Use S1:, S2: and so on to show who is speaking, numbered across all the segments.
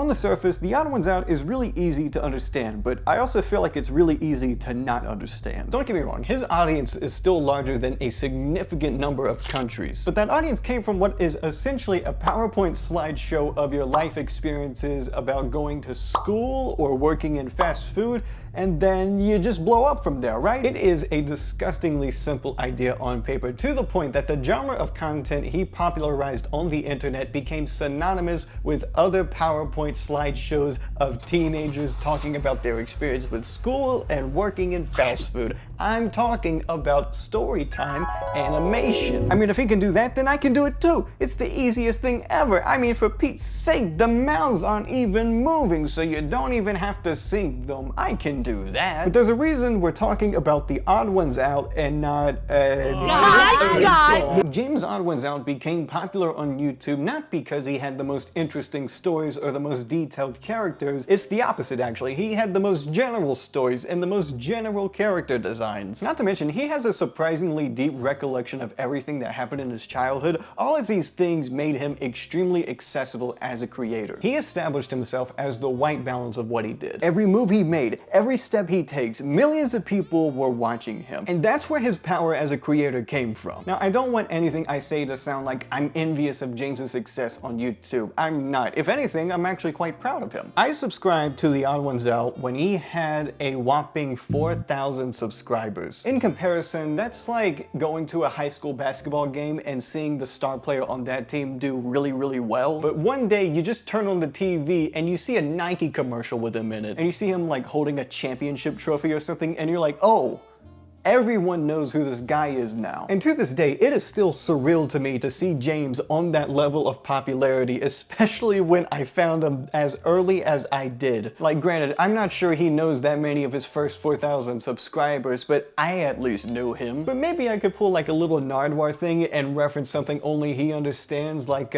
S1: On the surface, TheOdd1sOut is really easy to understand, but I also feel like it's really easy to not understand. Don't get me wrong, his audience is still larger than a significant number of countries, but that audience came from what is essentially a PowerPoint slideshow of your life experiences about going to school or working in fast food, and then you just blow up from there, right? It is a disgustingly simple idea on paper, to the point that the genre of content he popularized on the internet became synonymous with other PowerPoint slideshows of teenagers talking about their experience with school and working in fast food. I'm talking about storytime animation. I mean, if he can do that, then I can do it too. It's the easiest thing ever. I mean, for Pete's sake, the mouths aren't even moving, so you don't even have to sync them. I can do that. But there's a reason we're talking about TheOdd1sOut and not James Odd1sOut became popular on YouTube not because he had the most interesting stories or the most detailed characters. It's the opposite, actually. He had the most general stories and the most general character designs. Not to mention, he has a surprisingly deep recollection of everything that happened in his childhood. All of these things made him extremely accessible as a creator. He established himself as the white balance of what he did. Every move he made, every step he takes, millions of people were watching him. And that's where his power as a creator came from. Now, I don't want anything I say to sound like I'm envious of James's success on YouTube. I'm not. If anything, I'm actually quite proud of him. I subscribed to TheOdd1sOut when he had a whopping 4,000 subscribers. In comparison, that's like going to a high school basketball game and seeing the star player on that team do really, really well. But one day you just turn on the TV and you see a Nike commercial with him in it, and you see him like holding a championship trophy or something, and you're like, oh, everyone knows who this guy is now. And to this day, it is still surreal to me to see James on that level of popularity, especially when I found him as early as I did. Like, granted, I'm not sure he knows that many of his first 4,000 subscribers, but I at least knew him. But maybe I could pull like a little Nardwuar thing and reference something only he understands, like,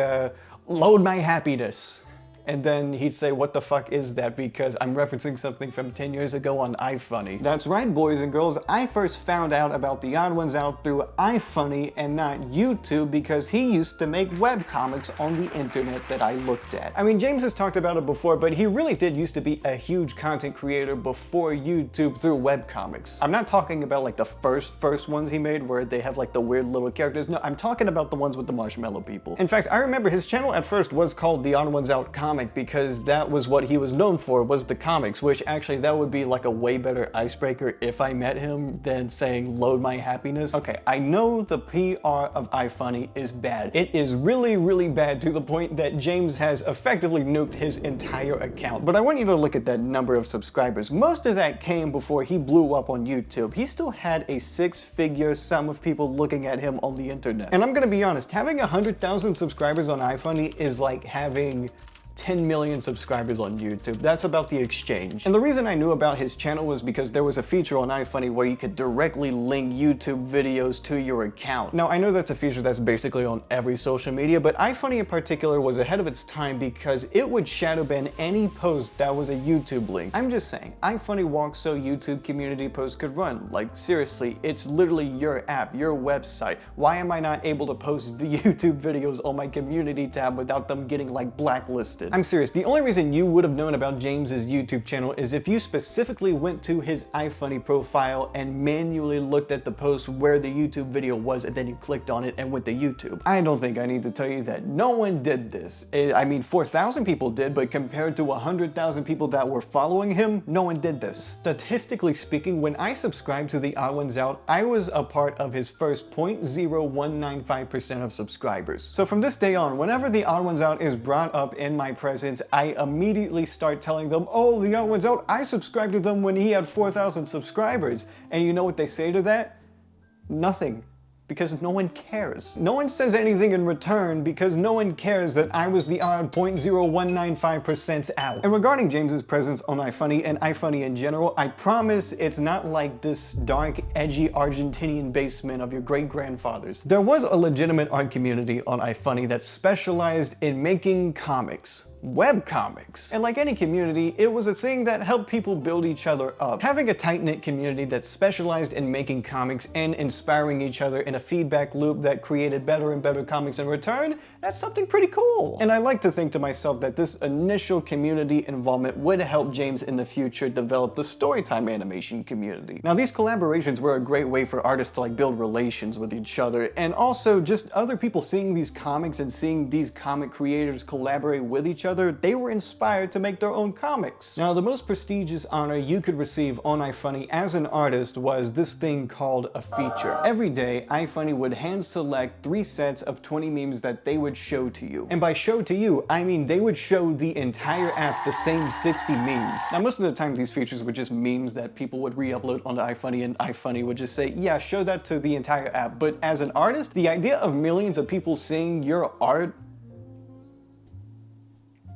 S1: load my happiness. And then he'd say, what the fuck is that? Because I'm referencing something from 10 years ago on iFunny. That's right, boys and girls, I first found out about TheOdd1sOut through iFunny and not YouTube, because he used to make webcomics on the internet that I looked at. I mean, James has talked about it before, but he really did used to be a huge content creator before YouTube through webcomics. I'm not talking about like the first ones he made where they have like the weird little characters. No, I'm talking about the ones with the marshmallow people. In fact, I remember his channel at first was called TheOdd1sOut Comics, because that was what he was known for, was the comics, which actually that would be like a way better icebreaker if I met him than saying load my happiness. Okay, I know the PR of iFunny is bad. It is really, really bad, to the point that James has effectively nuked his entire account. But I want you to look at that number of subscribers. Most of that came before he blew up on YouTube. He still had a six-figure sum of people looking at him on the internet. And I'm gonna be honest, having 100,000 subscribers on iFunny is like having 10 million subscribers on YouTube. That's about the exchange. And the reason I knew about his channel was because there was a feature on iFunny where you could directly link YouTube videos to your account. Now, I know that's a feature that's basically on every social media, but iFunny in particular was ahead of its time because it would shadow ban any post that was a YouTube link. I'm just saying, iFunny walked so YouTube community posts could run. Like, seriously, it's literally your app, your website. Why am I not able to post YouTube videos on my community tab without them getting like blacklisted? I'm serious, the only reason you would have known about James's YouTube channel is if you specifically went to his iFunny profile and manually looked at the post where the YouTube video was, and then you clicked on it and went to YouTube. I don't think I need to tell you that no one did this. I mean, 4,000 people did, but compared to 100,000 people that were following him, no one did this. Statistically speaking, when I subscribed to TheOdd1sOut, I was a part of his first 0.0195% of subscribers. So from this day on, whenever TheOdd1sOut is brought up in my presence, I immediately start telling them, oh, TheOdd1sOut, I subscribed to them when he had 4,000 subscribers. And you know what they say to that? Nothing. Because no one cares. No one says anything in return because no one cares that I was the odd 0.0195% out. And regarding James's presence on iFunny and iFunny in general, I promise it's not like this dark, edgy Argentinian basement of your great-grandfather's. There was a legitimate art community on iFunny that specialized in making comics. webcomics. And like any community, it was a thing that helped people build each other up. Having a tight-knit community that specialized in making comics and inspiring each other in a feedback loop that created better and better comics in return, that's something pretty cool. And I like to think to myself that this initial community involvement would help James in the future develop the storytime animation community. Now, these collaborations were a great way for artists to like build relations with each other, and also just other people seeing these comics and seeing these comic creators collaborate with each other, they were inspired to make their own comics. Now, the most prestigious honor you could receive on iFunny as an artist was this thing called a feature. Every day, iFunny would hand select 3 sets of 20 memes that they would show to you. And by show to you, I mean they would show the entire app the same 60 memes. Now, most of the time, these features were just memes that people would re-upload onto iFunny, and iFunny would just say, yeah, show that to the entire app. But as an artist, the idea of millions of people seeing your art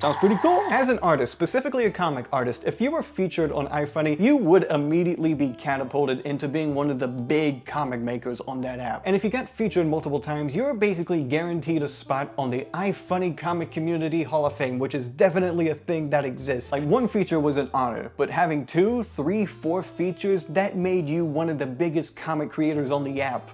S1: sounds pretty cool. As an artist, specifically a comic artist, if you were featured on iFunny, you would immediately be catapulted into being one of the big comic makers on that app. And if you got featured multiple times, you're basically guaranteed a spot on the iFunny Comic Community Hall of Fame, which is definitely a thing that exists. Like, one feature was an honor, but having 2, 3, 4 features, that made you one of the biggest comic creators on the app.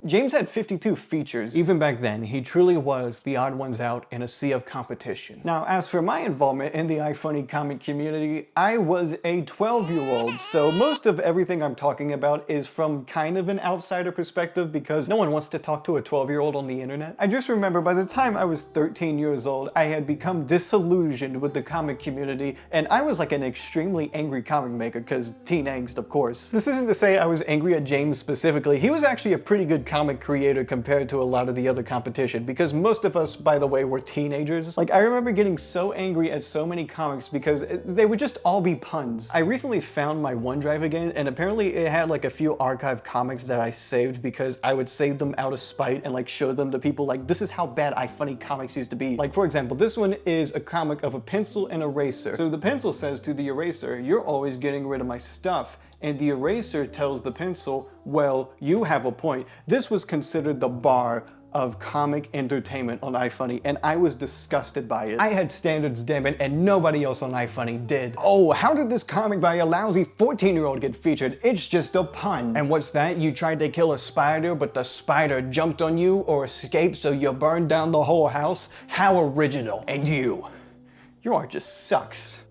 S1: James had 52 features. Even back then, he truly was the odd ones out in a sea of competition. Now, as for my involvement in the iFunny comic community, I was a 12-year-old, so most of everything I'm talking about is from kind of an outsider perspective because no one wants to talk to a 12-year-old on the internet. I just remember by the time I was 13 years old, I had become disillusioned with the comic community, and I was like an extremely angry comic maker because teen angst, of course. This isn't to say I was angry at James specifically. He was actually a pretty good comic creator compared to a lot of the other competition, because most of us, by the way, were teenagers. Like, I remember getting so angry at so many comics because they would just all be puns. I recently found my OneDrive again, and apparently it had like a few archived comics that I saved because I would save them out of spite and like show them to people like, this is how bad iFunny comics used to be. Like, for example, this one is a comic of a pencil and eraser. So the pencil says to the eraser, you're always getting rid of my stuff. And the eraser tells the pencil, well, you have a point. This was considered the bar of comic entertainment on iFunny, and I was disgusted by it. I had standards, damn it, and nobody else on iFunny did. Oh, how did this comic by a lousy 14-year-old get featured? It's just a pun. And what's that? You tried to kill a spider, but the spider jumped on you or escaped, so you burned down the whole house? How original. And your art just sucks.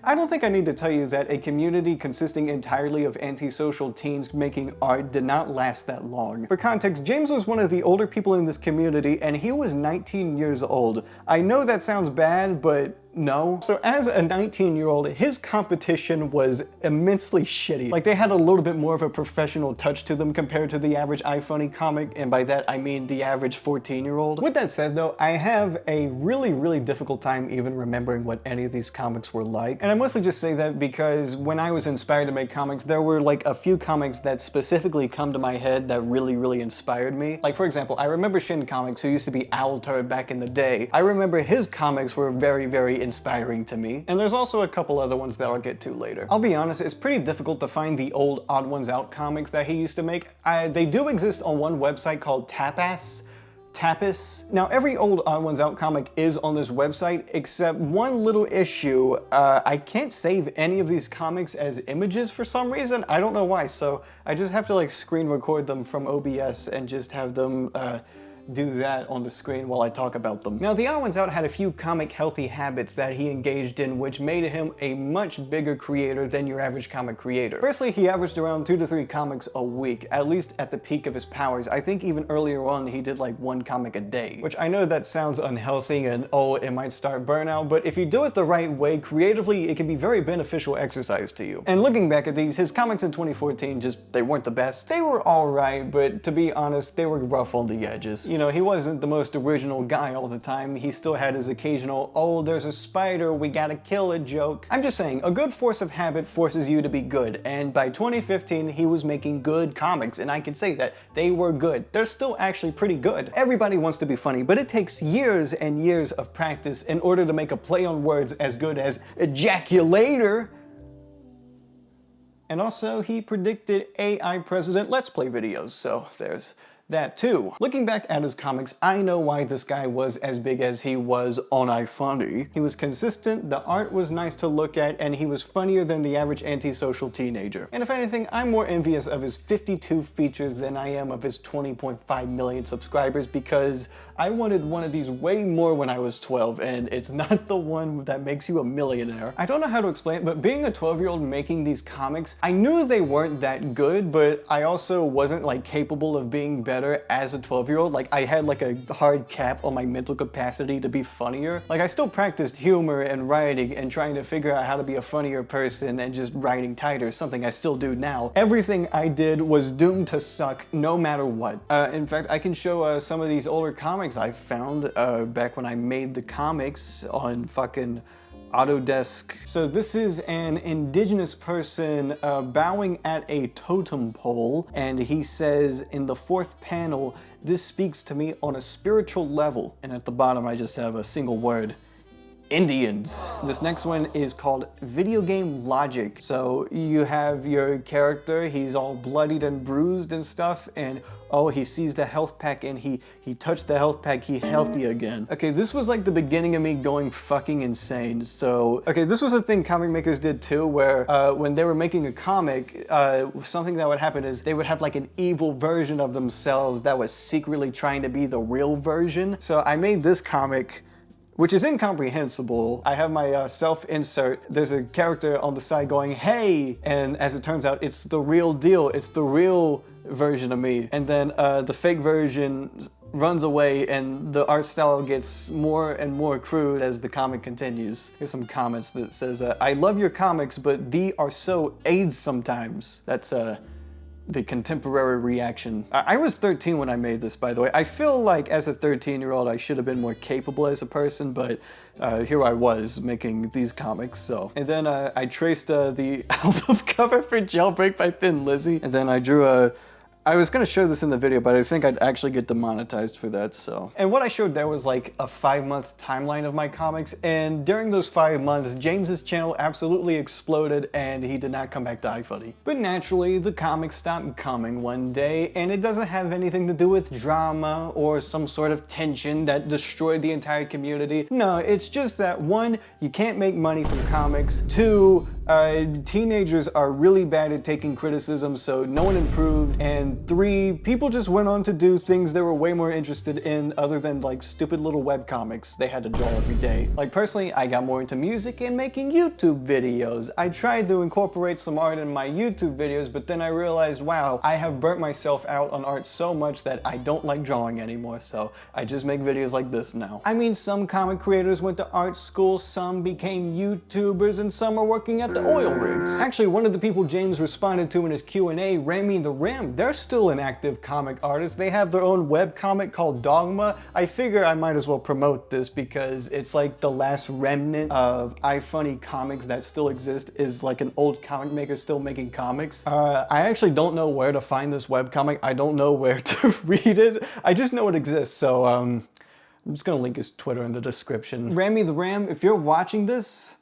S1: I don't think I need to tell you that a community consisting entirely of antisocial teens making art did not last that long. For context, James was one of the older people in this community, and he was 19 years old. I know that sounds bad, but no. So as a 19-year-old, his competition was immensely shitty. Like, they had a little bit more of a professional touch to them compared to the average iFunny comic, and by that I mean the average 14-year-old. With that said though, I have a really difficult time even remembering what any of these comics were like. And I mostly just say that because when I was inspired to make comics, there were like a few comics that specifically come to my head that really inspired me. Like, for example, I remember Shin Comics, who used to be Owlturd back in the day. I remember his comics were very inspiring to me. And there's also a couple other ones that I'll get to later. I'll be honest, it's pretty difficult to find the old Odd Ones Out comics that he used to make. They do exist on one website called Tapas. Now, every old Odd Ones Out comic is on this website, except one little issue. I can't save any of these comics as images for some reason. I don't know why, so I just have to like screen record them from OBS and just have them do that on the screen while I talk about them. Now, The Odd Ones Out had a few comic healthy habits that he engaged in, which made him a much bigger creator than your average comic creator. Firstly, he averaged around 2 to 3 comics a week, at least at the peak of his powers. I think even earlier on, he did like 1 comic a day, which I know that sounds unhealthy and oh, it might start burnout, but if you do it the right way, creatively, it can be very beneficial exercise to you. And looking back at these, his comics in 2014 they weren't the best. They were all right, but to be honest, they were rough on the edges. You know, he wasn't the most original guy all the time. He still had his occasional, oh, there's a spider, we gotta kill it joke. I'm just saying, a good force of habit forces you to be good, and by 2015, he was making good comics, and I can say that. They were good. They're still actually pretty good. Everybody wants to be funny, but it takes years and years of practice in order to make a play on words as good as ejaculator. And also, he predicted AI president Let's Play videos, so there's that too. Looking back at his comics, I know why this guy was as big as he was on iFunny. He was consistent, the art was nice to look at, and he was funnier than the average antisocial teenager. And if anything, I'm more envious of his 52 features than I am of his 20.5 million subscribers, because I wanted one of these way more when I was 12, and it's not the one that makes you a millionaire. I don't know how to explain it, but being a 12-year-old making these comics, I knew they weren't that good, but I also wasn't like capable of being better as a 12-year-old. Like, I had like a hard cap on my mental capacity to be funnier. Like, I still practiced humor and writing and trying to figure out how to be a funnier person and just writing tighter, something I still do now. Everything I did was doomed to suck no matter what. In fact, I can show some of these older comics I found back when I made the comics on fucking Autodesk. So this is an indigenous person bowing at a totem pole, and he says in the 4th panel, "This speaks to me on a spiritual level." And at the bottom I just have a single word: Indians. This next one is called Video Game Logic. So you have your character, he's all bloodied and bruised and stuff, and oh, he sees the health pack and he touched the health pack, he healthy again. Okay, this was like the beginning of me going fucking insane. So, okay, this was a thing comic makers did too, where when they were making a comic, something that would happen is they would have like an evil version of themselves that was secretly trying to be the real version. So I made this comic, which is incomprehensible. I have my self-insert. There's a character on the side going, "Hey!" And as it turns out, it's the real deal. It's the real version of me. And then the fake version runs away and the art style gets more and more crude as the comic continues. Here's some comments that says, "I love your comics, but they are so AIDS sometimes." That's the contemporary reaction. I was 13 when I made this, by the way. I feel like as a 13-year-old I should have been more capable as a person, but here I was making these comics, so. And then I traced the album cover for Jailbreak by Thin Lizzy, and then I drew I was gonna show this in the video, but I think I'd actually get demonetized for that, so. And what I showed there was like a 5-month timeline of my comics, and during those 5 months, James's channel absolutely exploded and he did not come back to iFunny. But naturally, the comics stopped coming one day, and it doesn't have anything to do with drama or some sort of tension that destroyed the entire community. No, it's just that 1, you can't make money from comics, 2, teenagers are really bad at taking criticism, so no one improved, and 3, people just went on to do things they were way more interested in other than like stupid little webcomics they had to draw every day. Like personally, I got more into music and making YouTube videos. I tried to incorporate some art in my YouTube videos, but then I realized, wow, I have burnt myself out on art so much that I don't like drawing anymore, so I just make videos like this now. I mean, some comic creators went to art school, some became YouTubers, and some are working at the oil rigs. Actually, one of the people James responded to in his Q&A, RammyTheRam, they're still an active comic artist. They have their own webcomic called Dogma. I figure I might as well promote this because it's like the last remnant of iFunny comics that still exist, is like an old comic maker still making comics. I actually don't know where to find this webcomic. I don't know where to read it. I just know it exists, so I'm just gonna link his Twitter in the description. RammyTheRam, if you're watching this,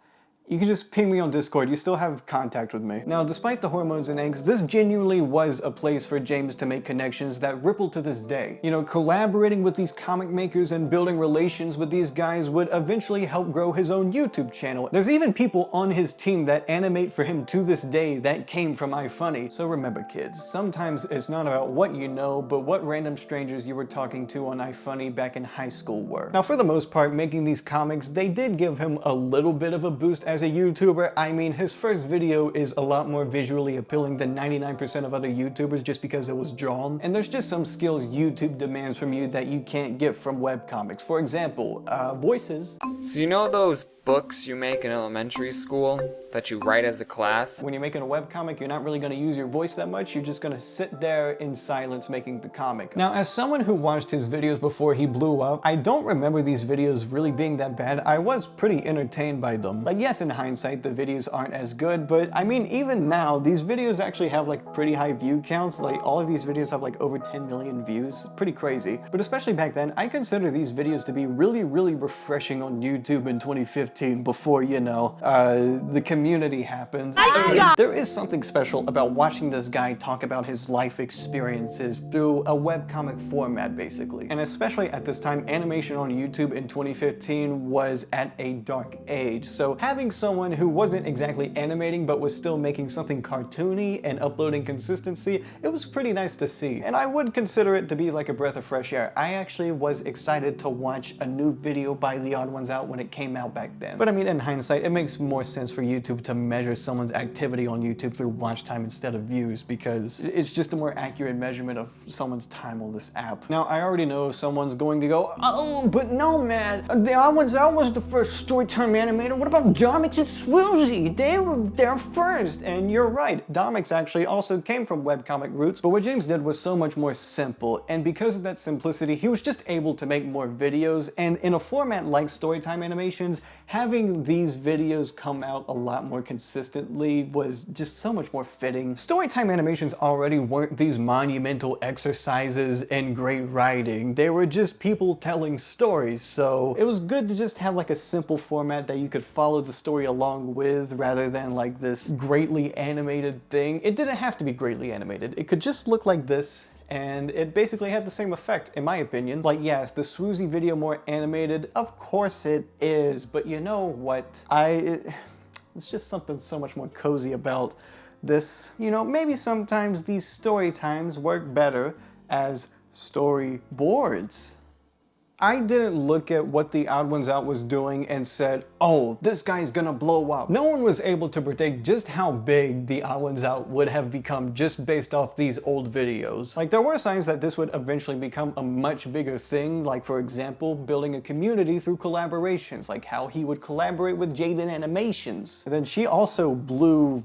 S1: you can just ping me on Discord, you still have contact with me. Now, despite the hormones and angst, this genuinely was a place for James to make connections that ripple to this day. You know, collaborating with these comic makers and building relations with these guys would eventually help grow his own YouTube channel. There's even people on his team that animate for him to this day that came from iFunny. So remember kids, sometimes it's not about what you know, but what random strangers you were talking to on iFunny back in high school were. Now, for the most part, making these comics, they did give him a little bit of a boost as a YouTuber. I mean, his first video is a lot more visually appealing than 99% of other YouTubers just because it was drawn. And there's just some skills YouTube demands from you that you can't get from webcomics. For example, voices.
S2: So you know those books you make in elementary school that you write as a class?
S1: When you're making a webcomic, you're not really going to use your voice that much. You're just going to sit there in silence making the comic. Now, as someone who watched his videos before he blew up, I don't remember these videos really being that bad. I was pretty entertained by them. Like, yes, in hindsight the videos aren't as good, but I mean, even now, these videos actually have like pretty high view counts. Like all of these videos have like over 10 million views. Pretty crazy. But especially back then, I consider these videos to be really refreshing on YouTube in 2015 before, you know, the community happened. There is something special about watching this guy talk about his life experiences through a webcomic format, basically. And especially at this time, animation on YouTube in 2015 was at a dark age. So having someone who wasn't exactly animating but was still making something cartoony and uploading consistency, it was pretty nice to see. And I would consider it to be like a breath of fresh air. I actually was excited to watch a new video by TheOdd1sOut when it came out back then. But I mean, in hindsight, it makes more sense for YouTube to measure someone's activity on YouTube through watch time instead of views, because it's just a more accurate measurement of someone's time on this app. Now, I already know someone's going to go, oh, but no, man, TheOdd1sOut was the first storytime animator. What about Domix and Swoozy? They were there first. And you're right, Domix actually also came from webcomic roots, but what James did was so much more simple, and because of that simplicity, he was just able to make more videos, and in a format like storytime animations, having these videos come out a lot more consistently was just so much more fitting. Storytime animations already weren't these monumental exercises in great writing, they were just people telling stories, so it was good to just have like a simple format that you could follow the story along with, rather than like this greatly animated thing. It didn't have to be greatly animated, it could just look like this, and it basically had the same effect, in my opinion. Like, yes, the Swoozy video more animated? Of course it is, but you know what? It's just something so much more cozy about this. You know, maybe sometimes these story times work better as storyboards. I didn't look at what TheOdd1sOut was doing and said, oh, this guy's gonna blow up. No one was able to predict just how big TheOdd1sOut would have become just based off these old videos. Like, there were signs that this would eventually become a much bigger thing, like for example, building a community through collaborations, like how he would collaborate with Jaden Animations. And then she also blew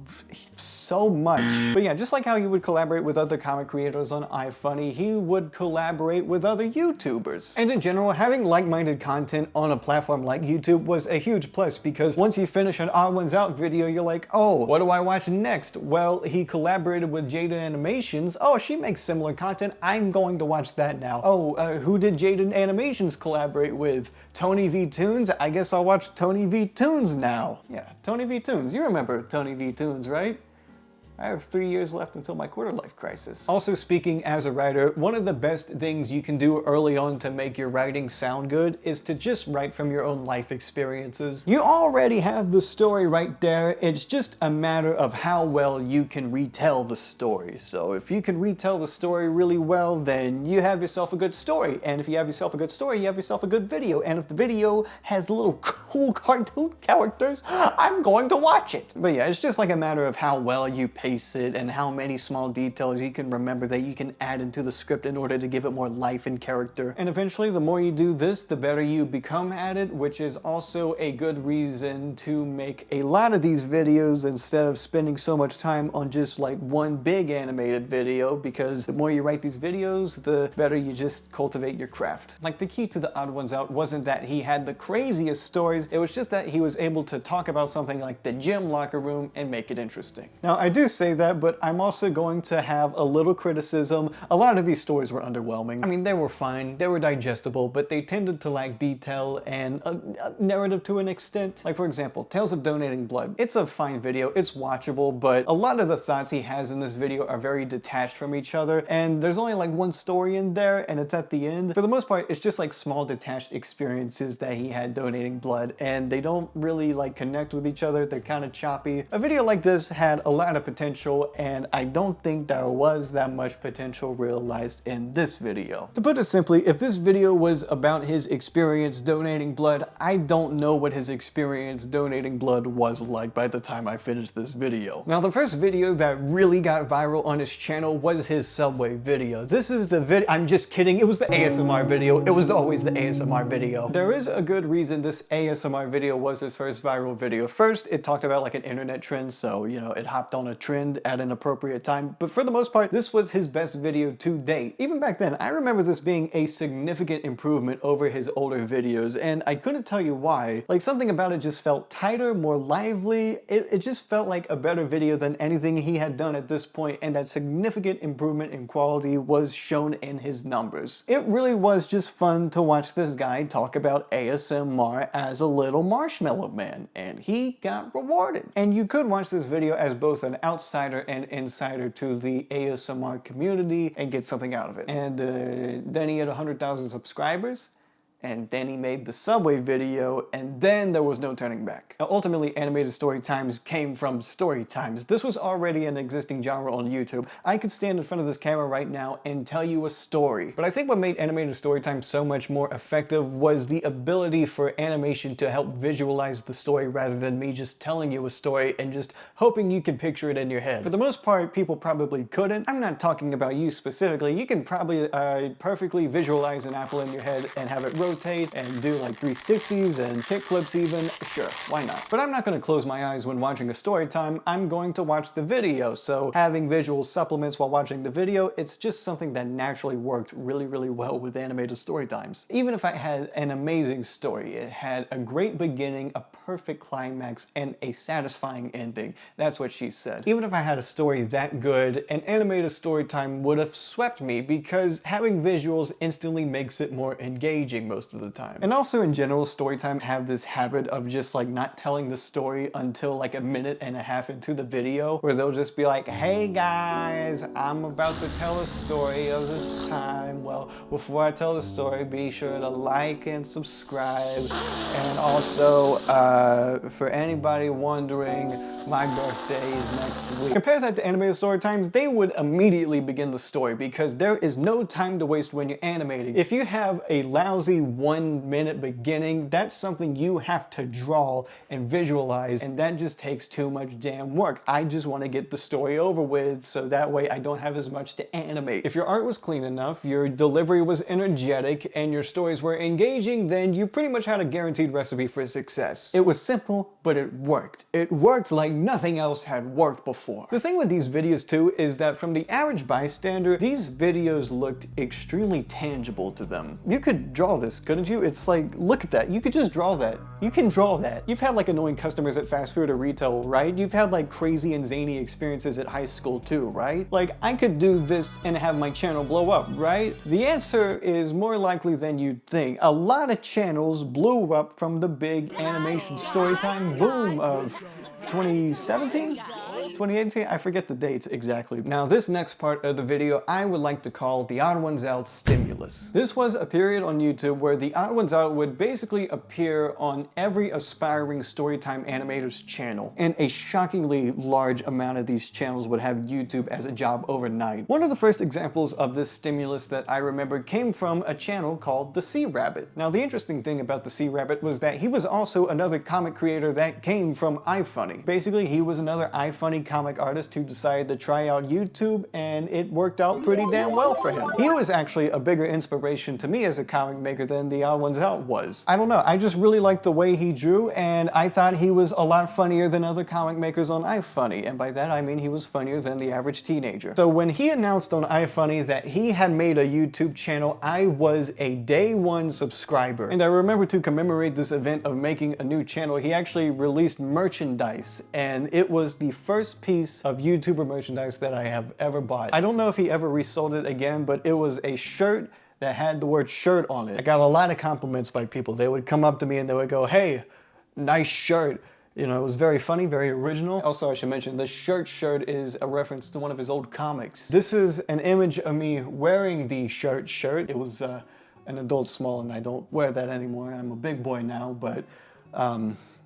S1: so much. But yeah, just like how he would collaborate with other comic creators on iFunny, he would collaborate with other YouTubers. And in general, having like-minded content on a platform like YouTube was a huge plus, because once you finish an TheOdd1sOut video, you're like, oh, what do I watch next? Well, he collaborated with Jaden Animations. Oh, she makes similar content. I'm going to watch that now. Oh, who did Jaden Animations collaborate with? Tony V Toons? I guess I'll watch Tony V Toons now. Yeah, Tony V Toons. You remember Tony V Toons, right? I have 3 years left until my quarter-life crisis. Also, speaking as a writer, one of the best things you can do early on to make your writing sound good is to just write from your own life experiences. You already have the story right there, it's just a matter of how well you can retell the story. So if you can retell the story really well, then you have yourself a good story. And if you have yourself a good story, you have yourself a good video. And if the video has little cool cartoon characters, I'm going to watch it. But yeah, it's just like a matter of how well you pace it and how many small details you can remember that you can add into the script in order to give it more life and character. And eventually, the more you do this, the better you become at it, which is also a good reason to make a lot of these videos instead of spending so much time on just like one big animated video, because the more you write these videos, the better you just cultivate your craft. Like, the key to TheOdd1sOut wasn't that he had the craziest stories, it was just that he was able to talk about something like the gym locker room and make it interesting. Now, I do say that, but I'm also going to have a little criticism. A lot of these stories were underwhelming. I mean, they were fine, they were digestible, but they tended to lack detail and a narrative to an extent. Like, for example, Tales of Donating Blood. It's a fine video, it's watchable, but a lot of the thoughts he has in this video are very detached from each other, and there's only like one story in there, and it's at the end. For the most part, it's just like small detached experiences that he had donating blood, and they don't really like connect with each other, they're kind of choppy. A video like this had a lot of potential, and I don't think there was that much potential realized in this video. To put it simply, if this video was about his experience donating blood, I don't know what his experience donating blood was like by the time I finished this video. Now, the first video that really got viral on his channel was his Subway video. This is the video, I'm just kidding, it was the ASMR video. It was always the ASMR video. There is a good reason this ASMR video was his first viral video. First, it talked about like an internet trend, so, you know, it hopped on a trend trend at an appropriate time, but for the most part, this was his best video to date. Even back then, I remember this being a significant improvement over his older videos, and I couldn't tell you why. Like, something about it just felt tighter, more lively. It just felt like a better video than anything he had done at this point, and that significant improvement in quality was shown in his numbers. It really was just fun to watch this guy talk about ASMR as a little marshmallow man, and he got rewarded. And you could watch this video as both an outsider and insider to the ASMR community and get something out of it. And then he had 100,000 subscribers, and then he made the Subway video, and then there was no turning back. Now, ultimately, animated story times came from story times. This was already an existing genre on YouTube. I could stand in front of this camera right now and tell you a story. But I think what made animated story time so much more effective was the ability for animation to help visualize the story rather than me just telling you a story and just hoping you can picture it in your head. For the most part, people probably couldn't. I'm not talking about you specifically. You can probably perfectly visualize an apple in your head and have it rotate and do like 360s and kickflips even. Sure, why not? But I'm not going to close my eyes when watching a story time. I'm going to watch the video, so having visual supplements while watching the video, it's just something that naturally worked really, really well with animated story times. Even if I had an amazing story, it had a great beginning, a perfect climax, and a satisfying ending. That's what she said. Even if I had a story that good, an animated story time would have swept me because having visuals instantly makes it more engaging most of the time. And also in general, storytime have this habit of just like not telling the story until like a minute and a half into the video, where they'll just be like, hey guys, I'm about to tell a story of this time. Well, before I tell the story, be sure to like and subscribe. And also, for anybody wondering, my birthday is next week. Compare that to animated story times, they would immediately begin the story because there is no time to waste when you're animating. If you have a lousy 1 minute beginning, that's something you have to draw and visualize, and that just takes too much damn work. I just want to get the story over with so that way I don't have as much to animate. If your art was clean enough, your delivery was energetic, and your stories were engaging, then you pretty much had a guaranteed recipe for success. It was simple, but it worked. It worked like nothing else had worked before. The thing with these videos too is that from the average bystander, these videos looked extremely tangible to them. You could draw this, couldn't you? It's like, look at that. You could just draw that. You can draw that. You've had like annoying customers at fast food or retail, right? You've had like crazy and zany experiences at high school too, right? Like, I could do this and have my channel blow up, right? The answer is more likely than you'd think. A lot of channels blew up from the big animation storytime boom of 2017? 2018? I forget the dates exactly. Now, this next part of the video I would like to call the TheOdd1sOut stimulus. This was a period on YouTube where the TheOdd1sOut would basically appear on every aspiring storytime animator's channel, and a shockingly large amount of these channels would have YouTube as a job overnight. One of the first examples of this stimulus that I remember came from a channel called The Sea Rabbit. Now, the interesting thing about The Sea Rabbit was that he was also another comic creator that came from iFunny. Basically, he was another iFunny comic artist who decided to try out YouTube, and it worked out pretty damn well for him. He was actually a bigger inspiration to me as a comic maker than the TheOdd1sOut was. I don't know, I just really liked the way he drew, and I thought he was a lot funnier than other comic makers on iFunny, and by that I mean he was funnier than the average teenager. So when he announced on iFunny that he had made a YouTube channel, I was a day one subscriber. And I remember to commemorate this event of making a new channel, he actually released merchandise, and it was the first piece of YouTuber merchandise that I have ever bought. I don't know if he ever resold it again, but it was a shirt that had the word shirt on it. I got a lot of compliments by people. They would come up to me and they would go, hey, nice shirt. You know, it was very funny, very original. Also, I should mention, this shirt is a reference to one of his old comics. This is an image of me wearing the shirt. It was an adult small, and I don't wear that anymore. I'm a big boy now, but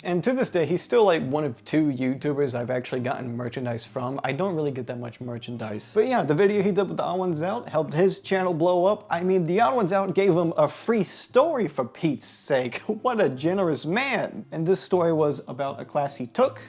S1: and to this day, he's still like one of 2 YouTubers I've actually gotten merchandise from. I don't really get that much merchandise. But yeah, the video he did with the TheOdd1sOut helped his channel blow up. I mean, the TheOdd1sOut gave him a free story, for Pete's sake. What a generous man. And this story was about a class he took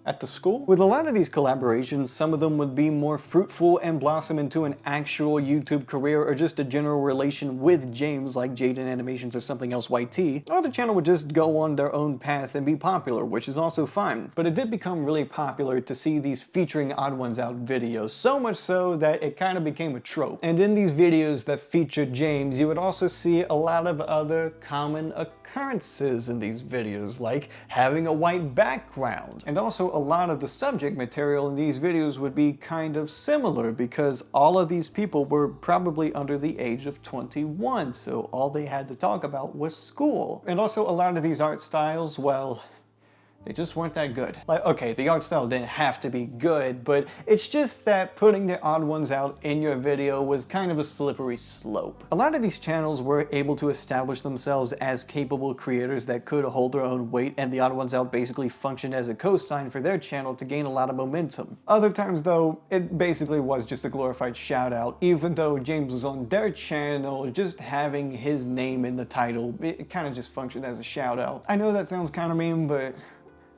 S1: at the school. With a lot of these collaborations, some of them would be more fruitful and blossom into an actual YouTube career or just a general relation with James, like Jaden Animations or something else YT, or the channel would just go on their own path and be popular, which is also fine. But it did become really popular to see these featuring Odd1sOut videos, so much so that it kind of became a trope. And in these videos that featured James, you would also see a lot of other common occurrences in these videos, like having a white background. And also a lot of the subject material in these videos would be kind of similar because all of these people were probably under the age of 21, so all they had to talk about was school. And also a lot of these art styles, well, they just weren't that good. Like, okay, the art style didn't have to be good, but it's just that putting the Odd1sOut in your video was kind of a slippery slope. A lot of these channels were able to establish themselves as capable creators that could hold their own weight, and the Odd1sOut basically functioned as a cosign for their channel to gain a lot of momentum. Other times though, it basically was just a glorified shout out. Even though James was on their channel, just having his name in the title, it kind of just functioned as a shout out. I know that sounds kind of mean, but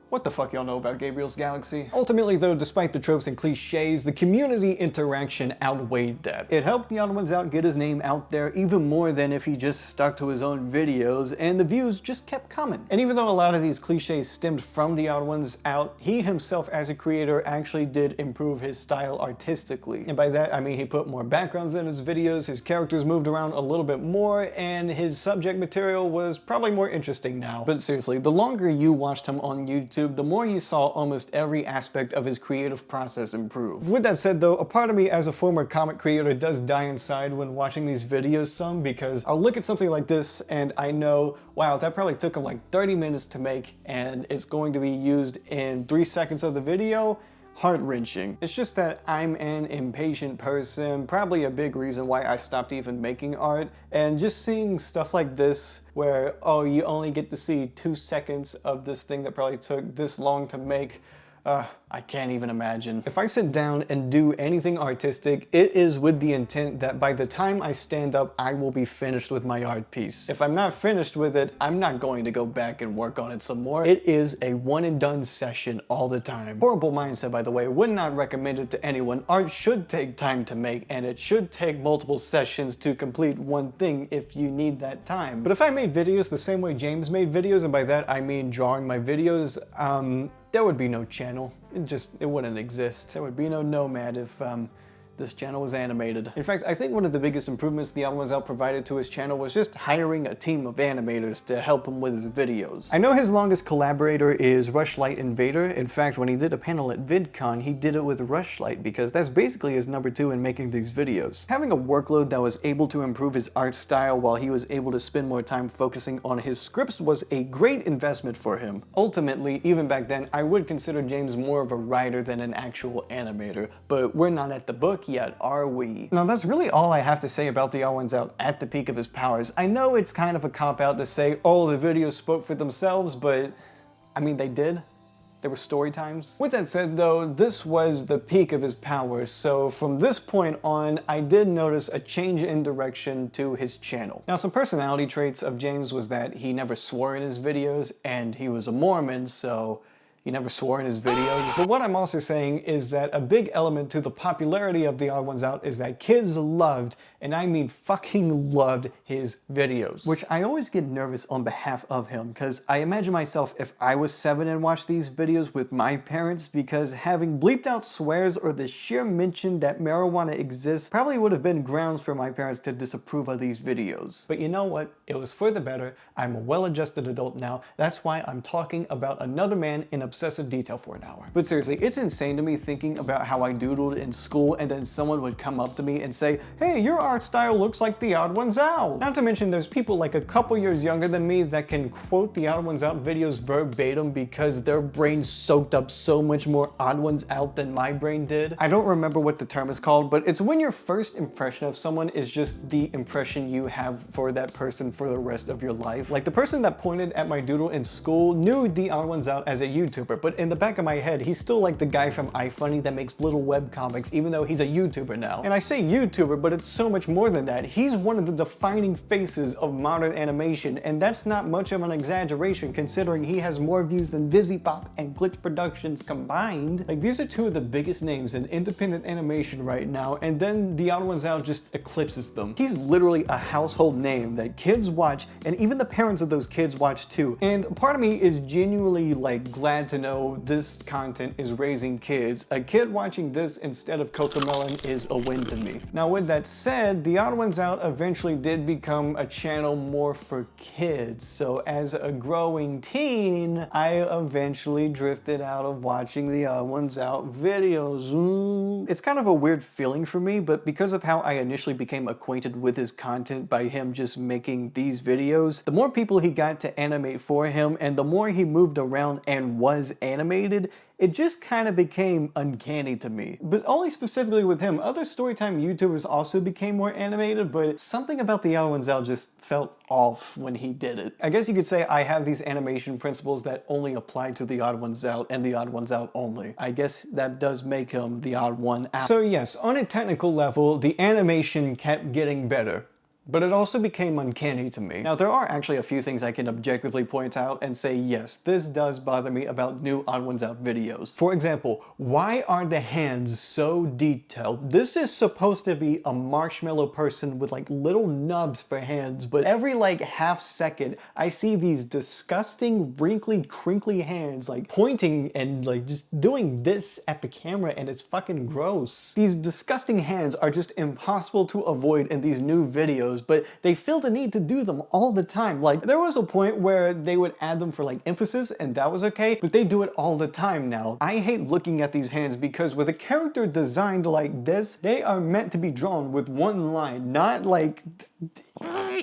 S1: what the fuck y'all know about Gabriel's Galaxy? Ultimately though, despite the tropes and cliches, the community interaction outweighed that. It helped the Odd1sOut get his name out there even more than if he just stuck to his own videos, and the views just kept coming. And even though a lot of these cliches stemmed from the Odd1sOut, he himself as a creator actually did improve his style artistically. And by that I mean he put more backgrounds in his videos, his characters moved around a little bit more, and his subject material was probably more interesting now. But seriously, the longer you watched him on YouTube, the more you saw almost every aspect of his creative process improve. With that said though, a part of me as a former comic creator does die inside when watching these videos some, because I'll look at something like this and I know, wow, that probably took him like 30 minutes to make and it's going to be used in 3 seconds of the video. Heart-wrenching. It's just that I'm an impatient person, probably a big reason why I stopped even making art, and just seeing stuff like this where, oh, you only get to see 2 seconds of this thing that probably took this long to make, I can't even imagine. If I sit down and do anything artistic, it is with the intent that by the time I stand up, I will be finished with my art piece. If I'm not finished with it, I'm not going to go back and work on it some more. It is a one and done session all the time. Horrible mindset, by the way. Would not recommend it to anyone. Art should take time to make, and it should take multiple sessions to complete one thing if you need that time. But if I made videos the same way James made videos, and by that I mean drawing my videos, there would be no channel. It wouldn't exist. There would be no Nomad if this channel was animated. In fact, I think one of the biggest improvements the Odd1sOut provided to his channel was just hiring a team of animators to help him with his videos. I know his longest collaborator is Rushlight Invader. In fact, when he did a panel at VidCon, he did it with Rushlight because that's basically his number 2 in making these videos. Having a workload that was able to improve his art style while he was able to spend more time focusing on his scripts was a great investment for him. Ultimately, even back then, I would consider James more of a writer than an actual animator, but we're not at the book yet, are we? Now that's really all I have to say about the Odd1sOut at the peak of his powers. I know it's kind of a cop-out to say, oh, the videos spoke for themselves, but I mean, they did. They were story times. With that said though, this was the peak of his powers, so from this point on, I did notice a change in direction to his channel. Now some personality traits of James was that he never swore in his videos, and he was a Mormon, so he never swore in his videos. So what I'm also saying is that a big element to the popularity of the Odd1sOut is that kids loved, and I mean fucking loved, his videos. Which I always get nervous on behalf of him, because I imagine myself if I was 7 and watched these videos with my parents, because having bleeped out swears or the sheer mention that marijuana exists probably would have been grounds for my parents to disapprove of these videos. But you know what? It was for the better. I'm a well-adjusted adult now. That's why I'm talking about another man in obsessive detail for an hour. But seriously, it's insane to me thinking about how I doodled in school and then someone would come up to me and say, hey, your art style looks like the Odd1sOut. Not to mention there's people like a couple years younger than me that can quote the Odd1sOut videos verbatim because their brain soaked up so much more Odd1sOut than my brain did. I don't remember what the term is called, but it's when your first impression of someone is just the impression you have for that person for the rest of your life. Like the person that pointed at my doodle in school knew the Odd1sOut as a YouTuber, YouTuber, but in the back of my head, he's still like the guy from iFunny that makes little webcomics, even though he's a YouTuber now. And I say YouTuber, but it's so much more than that. He's one of the defining faces of modern animation, and that's not much of an exaggeration considering he has more views than VivziePop and Glitch Productions combined. Like, these are two of the biggest names in independent animation right now, and then TheOdd1sOut just eclipses them. He's literally a household name that kids watch, and even the parents of those kids watch too. And part of me is genuinely like glad to know this content is raising kids. A kid watching this instead of Cocomelon is a win to me. Now with that said, TheOdd1sOut eventually did become a channel more for kids. So as a growing teen, I eventually drifted out of watching TheOdd1sOut videos. It's kind of a weird feeling for me, but because of how I initially became acquainted with his content by him just making these videos, the more people he got to animate for him and the more he moved around and was animated, it just kind of became uncanny to me. But only specifically with him. Other storytime YouTubers also became more animated, but something about TheOdd1sOut just felt off when he did it. I guess you could say I have these animation principles that only apply to TheOdd1sOut and TheOdd1sOut only. I guess that does make him the odd one out. So yes, on a technical level, the animation kept getting better, but it also became uncanny to me. Now, there are actually a few things I can objectively point out and say, yes, this does bother me about new TheOdd1sOut videos. For example, why are the hands so detailed? This is supposed to be a marshmallow person with like little nubs for hands, but every like half second, I see these disgusting, wrinkly, crinkly hands like pointing and like just doing this at the camera, and it's fucking gross. These disgusting hands are just impossible to avoid in these new videos, but they feel the need to do them all the time. Like, there was a point where they would add them for like emphasis and that was okay, but they do it all the time now. I hate looking at these hands because with a character designed like this, they are meant to be drawn with one line, not like...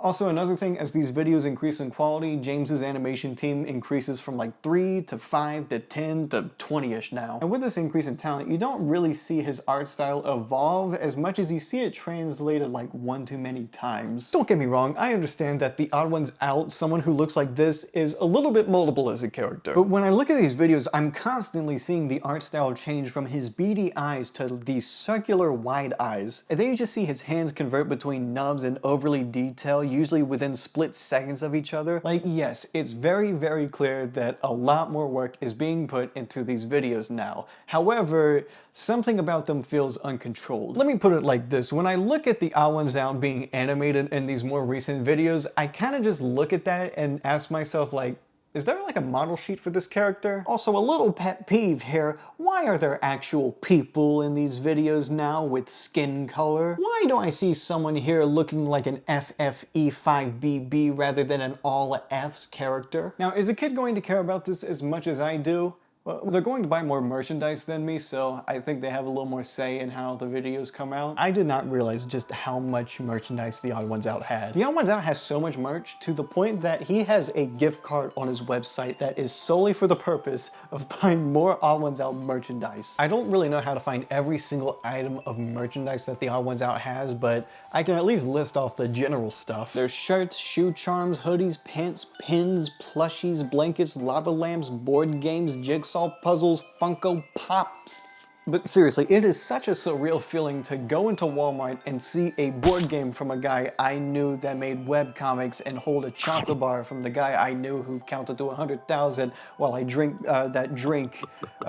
S1: Also, another thing, as these videos increase in quality, James's animation team increases from like 3 to 5 to 10 to 20-ish now. And with this increase in talent, you don't really see his art style evolve as much as you see it translated like one too many times. Don't get me wrong, I understand that TheOdd1sOut, someone who looks like this, is a little bit moldable as a character. But when I look at these videos, I'm constantly seeing the art style change from his beady eyes to these circular wide eyes. And then you just see his hands convert between nubs and overly detailed, usually within split seconds of each other. Like, yes, it's very, very clear that a lot more work is being put into these videos now. However, something about them feels uncontrolled. Let me put it like this. When I look at TheOdd1sOut being animated in these more recent videos, I kind of just look at that and ask myself, like, is there like a model sheet for this character? Also, a little pet peeve here. Why are there actual people in these videos now with skin color? Why do I see someone here looking like an FFE5BB rather than an all Fs character? Now, is a kid going to care about this as much as I do? Well, they're going to buy more merchandise than me, so I think they have a little more say in how the videos come out. I did not realize just how much merchandise TheOdd1sOut had. TheOdd1sOut has so much merch to the point that he has a gift card on his website that is solely for the purpose of buying more TheOdd1sOut merchandise. I don't really know how to find every single item of merchandise that TheOdd1sOut has, but I can at least list off the general stuff. There's shirts, shoe charms, hoodies, pants, pins, plushies, blankets, lava lamps, board games, jigsaw puzzles, Funko Pops. But seriously, it is such a surreal feeling to go into Walmart and see a board game from a guy I knew that made webcomics and hold a chocolate bar from the guy I knew who counted to 100,000 while I drink that drink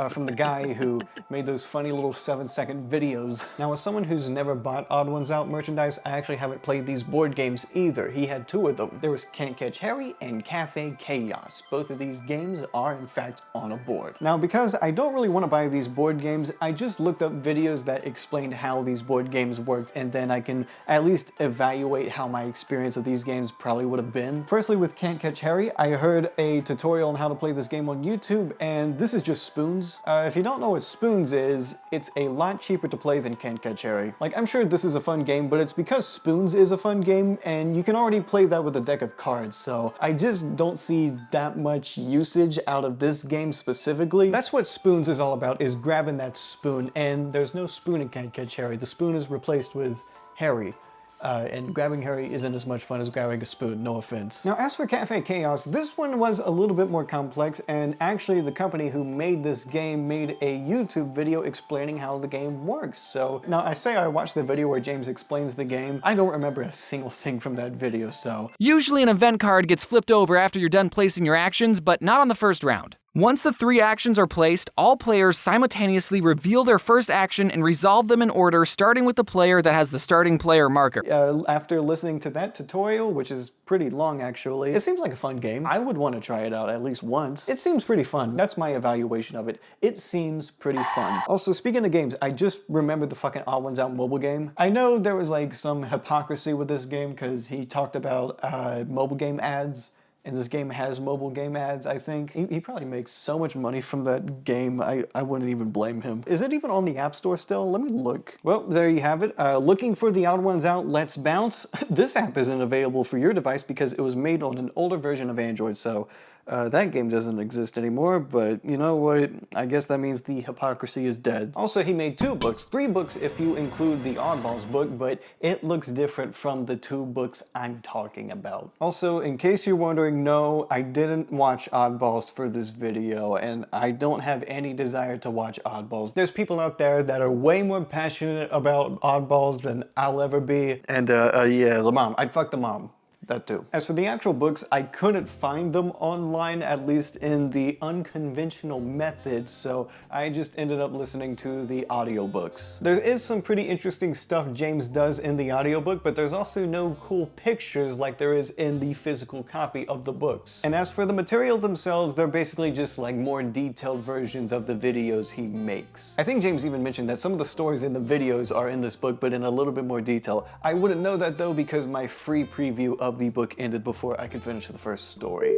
S1: from the guy who made those funny little 7-second videos. Now, as someone who's never bought TheOdd1sOut merchandise, I actually haven't played these board games either. He had 2 of them. There was Can't Catch Harry and Cafe Chaos. Both of these games are in fact on a board. Now, because I don't really want to buy these board games, I just looked up videos that explained how these board games worked, and then I can at least evaluate how my experience of these games probably would have been. Firstly, with Can't Catch Harry, I heard a tutorial on how to play this game on YouTube, and this is just Spoons. If you don't know what Spoons is, it's a lot cheaper to play than Can't Catch Harry. Like, I'm sure this is a fun game, but it's because Spoons is a fun game, and you can already play that with a deck of cards, so I just don't see that much usage out of this game specifically. That's what Spoons is all about, is grabbing that spoon, and there's no spoon in Can't Catch Harry. The spoon is replaced with Harry. and grabbing Harry isn't as much fun as grabbing a spoon, no offense. Now, as for Cafe Chaos, this one was a little bit more complex, and actually the company who made this game made a YouTube video explaining how the game works. So, now I say I watched the video where James explains the game. I don't remember a single thing from that video, so.
S3: Usually an event card gets flipped over after you're done placing your actions, but not on the first round. Once the 3 actions are placed, all players simultaneously reveal their first action and resolve them in order, starting with the player that has the starting player marker.
S1: After listening to that tutorial, which is pretty long actually, it seems like a fun game. I would want to try it out at least once. It seems pretty fun. That's my evaluation of it. It seems pretty fun. Also, speaking of games, I just remembered the fucking Odd1sOut mobile game. I know there was like some hypocrisy with this game because he talked about mobile game ads. And this game has mobile game ads, I think. He probably makes so much money from that game, I wouldn't even blame him. Is it even on the App Store still? Let me look. Well, there you have it. Looking for the Odd1sOut Let's Bounce. This app isn't available for your device because it was made on an older version of Android, so that game doesn't exist anymore, but you know what? I guess that means the hypocrisy is dead. Also, he made 2 books, 3 books if you include the Oddballs book, but it looks different from the 2 books I'm talking about. Also, in case you're wondering, no, I didn't watch Oddballs for this video, and I don't have any desire to watch Oddballs. There's people out there that are way more passionate about Oddballs than I'll ever be, and yeah, the mom. I'd fuck the mom. That too. As for the actual books, I couldn't find them online, at least in the unconventional method, so I just ended up listening to the audiobooks. There is some pretty interesting stuff James does in the audiobook, but there's also no cool pictures like there is in the physical copy of the books. And as for the material themselves, they're basically just like more detailed versions of the videos he makes. I think James even mentioned that some of the stories in the videos are in this book, but in a little bit more detail. I wouldn't know that though because my free preview of the book ended before I could finish the first story.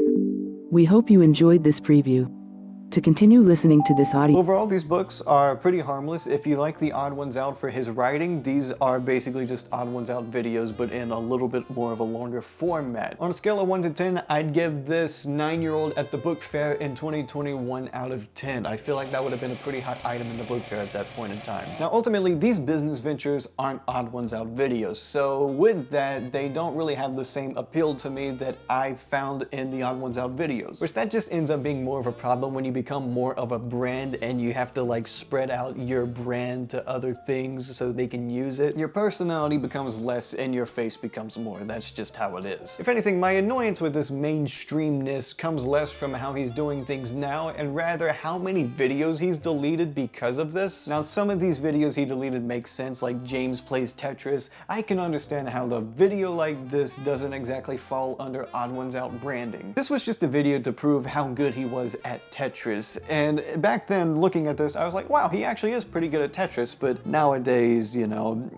S4: We hope you enjoyed this preview. To continue listening to this audio...
S1: Overall, these books are pretty harmless. If you like the Odd1sOut for his writing, these are basically just Odd1sOut videos, but in a little bit more of a longer format. On a scale of 1 to 10, I'd give this 9-year-old at the book fair in 2021 out of 10. I feel like that would have been a pretty hot item in the book fair at that point in time. Now, ultimately, these business ventures aren't Odd1sOut videos, so with that, they don't really have the same appeal to me that I found in the Odd1sOut videos, which that just ends up being more of a problem when you become more of a brand and you have to like spread out your brand to other things so they can use it. Your personality becomes less and your face becomes more. That's just how it is. If anything, my annoyance with this mainstreamness comes less from how he's doing things now and rather how many videos he's deleted because of this. Now, some of these videos he deleted make sense, like James Plays Tetris. I can understand how the video like this doesn't exactly fall under Odd1sOut branding. This was just a video to prove how good he was at Tetris. And back then, looking at this, I was like, wow, he actually is pretty good at Tetris, but nowadays, you know,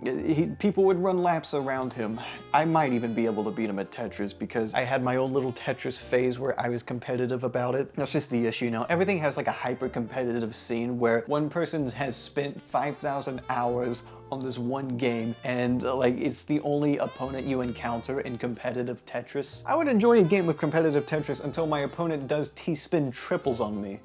S1: people would run laps around him. I might even be able to beat him at Tetris because I had my own little Tetris phase where I was competitive about it. That's just the issue now. Everything has like a hyper-competitive scene where one person has spent 5,000 hours on this one game and like it's the only opponent you encounter in competitive Tetris. I would enjoy a game of competitive Tetris until my opponent does T-spin triples on me.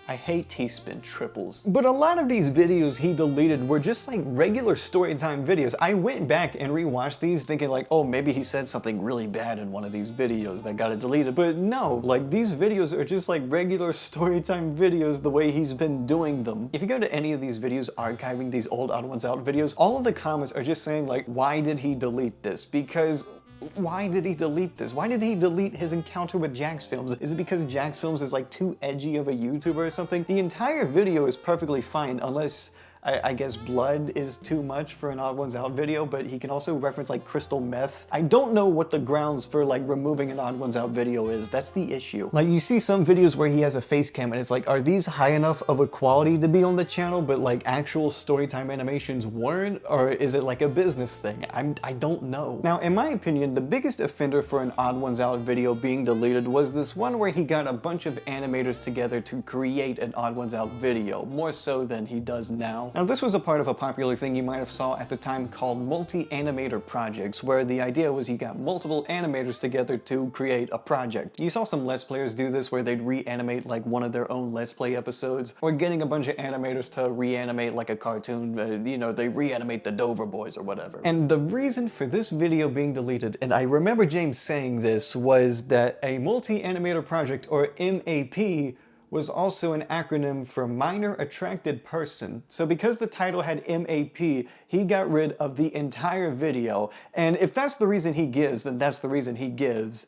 S1: I hate T-spin triples. But a lot of these videos he deleted were just like regular storytime videos. I went back and rewatched these thinking like, oh, maybe he said something really bad in one of these videos that got it deleted. But no, like these videos are just like regular storytime videos the way he's been doing them. If you go to any of these videos archiving these old Odd1sOut videos, all of the comments are just saying like, why did he delete this? Because why did he delete this? Why did he delete his encounter with Jax Films? Is it because Jax Films is like too edgy of a YouTuber or something? The entire video is perfectly fine unless I guess blood is too much for an Odd1sOut video, but he can also reference like crystal meth. I don't know what the grounds for like removing an Odd1sOut video is. That's the issue. Like you see some videos where he has a face cam and it's like, are these high enough of a quality to be on the channel, but like actual storytime animations weren't? Or is it like a business thing? I don't know. Now, in my opinion, the biggest offender for an Odd1sOut video being deleted was this one where he got a bunch of animators together to create an Odd1sOut video, more so than he does now. channel. Now this was a part of a popular thing you might have saw at the time called multi-animator projects, where the idea was you got multiple animators together to create a project. You saw some Let's Players do this where they'd reanimate like one of their own Let's Play episodes, or getting a bunch of animators to reanimate like a cartoon, you know, they reanimate the Dover Boys or whatever. And the reason for this video being deleted, and I remember James saying this, was that a multi-animator project, or MAP, was also an acronym for Minor Attracted Person. So because the title had MAP, he got rid of the entire video. And if that's the reason he gives, then that's the reason he gives.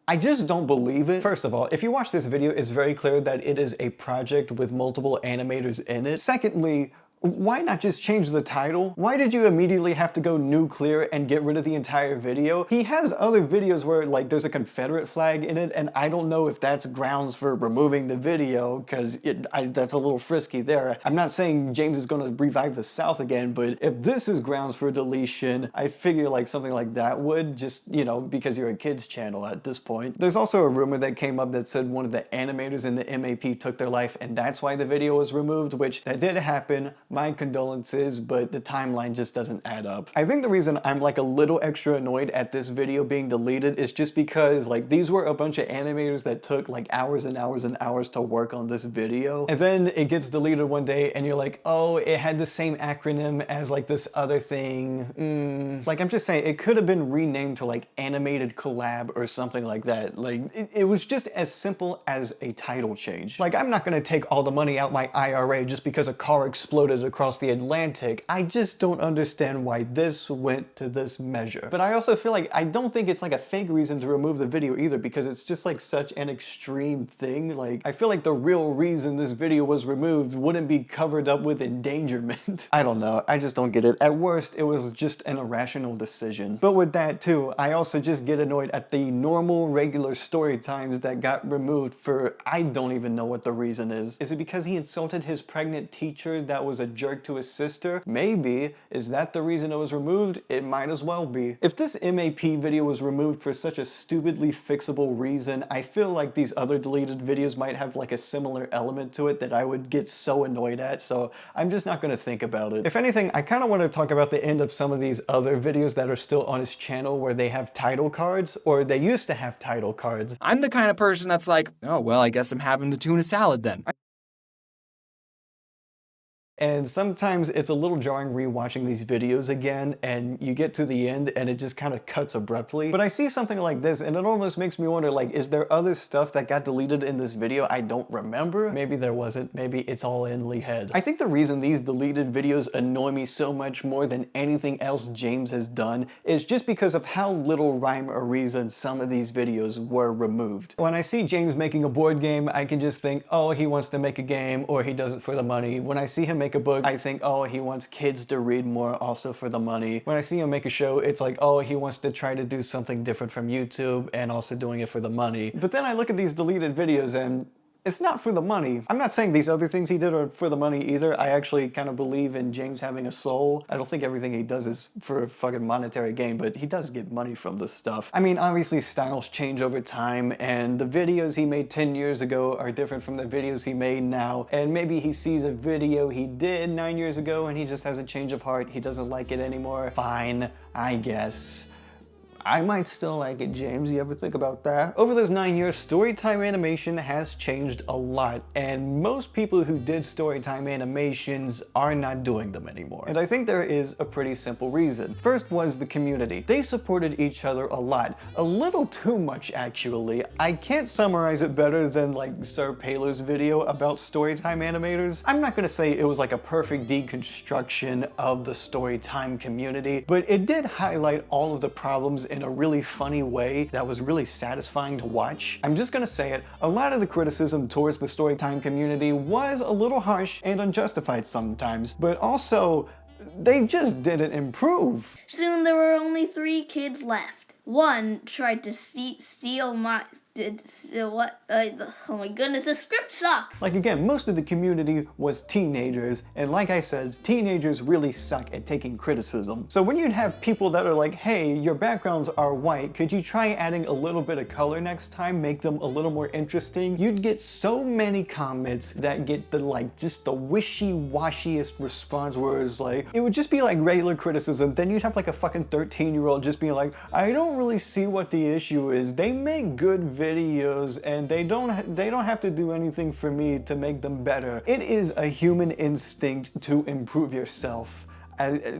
S1: I just don't believe it. First of all, if you watch this video, it's very clear that it is a project with multiple animators in it. Secondly, why not just change the title? Why did you immediately have to go nuclear and get rid of the entire video? He has other videos where like there's a Confederate flag in it, and I don't know if that's grounds for removing the video, because that's a little frisky there. I'm not saying James is gonna revive the South again, but if this is grounds for deletion, I figure like something like that would, just, you know, because you're a kid's channel at this point. There's also a rumor that came up that said one of the animators in the MAP took their life, and that's why the video was removed, which that did happen. My condolences, but the timeline just doesn't add up. I think the reason I'm like a little extra annoyed at this video being deleted is just because like these were a bunch of animators that took like hours and hours and hours to work on this video, and then it gets deleted one day and you're like, oh, it had the same acronym as like this other thing. Like, I'm just saying, it could have been renamed to like Animated Collab or something like that. Like it was just as simple as a title change. Like, I'm not gonna take all the money out my IRA just because a car exploded across the Atlantic. I just don't understand why this went to this measure. But I also feel like I don't think it's like a fake reason to remove the video either, because it's just like such an extreme thing. Like, I feel like the real reason this video was removed wouldn't be covered up with endangerment. I don't know, I just don't get it. At worst, it was just an irrational decision. But with that too, I also just get annoyed at the normal, regular story times that got removed for I don't even know what the reason is. Is it because he insulted his pregnant teacher that was a jerk to his sister? Maybe. Is that the reason it was removed? It might as well be. If this MAP video was removed for such a stupidly fixable reason, I feel like these other deleted videos might have like a similar element to it that I would get so annoyed at, so I'm just not gonna think about it. If anything, I kind of want to talk about the end of some of these other videos that are still on his channel where they have title cards, or they used to have title cards.
S3: I'm the kind of person that's like, oh, well, I guess I'm having the tuna salad then.
S1: And sometimes it's a little jarring rewatching these videos again, and you get to the end and it just kind of cuts abruptly. But I see something like this and it almost makes me wonder, like, is there other stuff that got deleted in this video I don't remember? Maybe there wasn't, maybe it's all in Lee head. I think the reason these deleted videos annoy me so much more than anything else James has done is just because of how little rhyme or reason some of these videos were removed. When I see James making a board game, I can just think, oh, he wants to make a game, or he does it for the money. When I see him make a book, I think, oh, he wants kids to read more, also for the money. When I see him make a show, it's like, oh, he wants to try to do something different from YouTube and also doing it for the money. But then I look at these deleted videos and it's not for the money. I'm not saying these other things he did are for the money either. I actually kind of believe in James having a soul. I don't think everything he does is for a fucking monetary gain, but he does get money from this stuff. I mean, obviously styles change over time, and the videos he made 10 years ago are different from the videos he made now, and maybe he sees a video he did 9 years ago and he just has a change of heart. He doesn't like it anymore. Fine, I guess. I might still like it, James. You ever think about that? Over those 9 years, storytime animation has changed a lot, and most people who did storytime animations are not doing them anymore. And I think there is a pretty simple reason. First was the community. They supported each other a lot. A little too much, actually. I can't summarize it better than like Sir Paler's video about storytime animators. I'm not gonna say it was like a perfect deconstruction of the storytime community, but it did highlight all of the problems in a really funny way that was really satisfying to watch. I'm just gonna say it, a lot of the criticism towards the storytime community was a little harsh and unjustified sometimes, but also, they just didn't improve.
S5: Soon there were only 3 kids left. One tried to steal my What? Oh my goodness, the script sucks.
S1: Like again, most of the community was teenagers, and like I said, teenagers really suck at taking criticism. So when you'd have people that are like, hey, your backgrounds are white, could you try adding a little bit of color next time, make them a little more interesting? You'd get so many comments that get the just the wishy-washiest response where it's like, it would just be like regular criticism, then you'd have like a fucking 13-year-old just being like, I don't really see what the issue is. They make good videos and they don't have to do anything for me to make them better. It is a human instinct to improve yourself.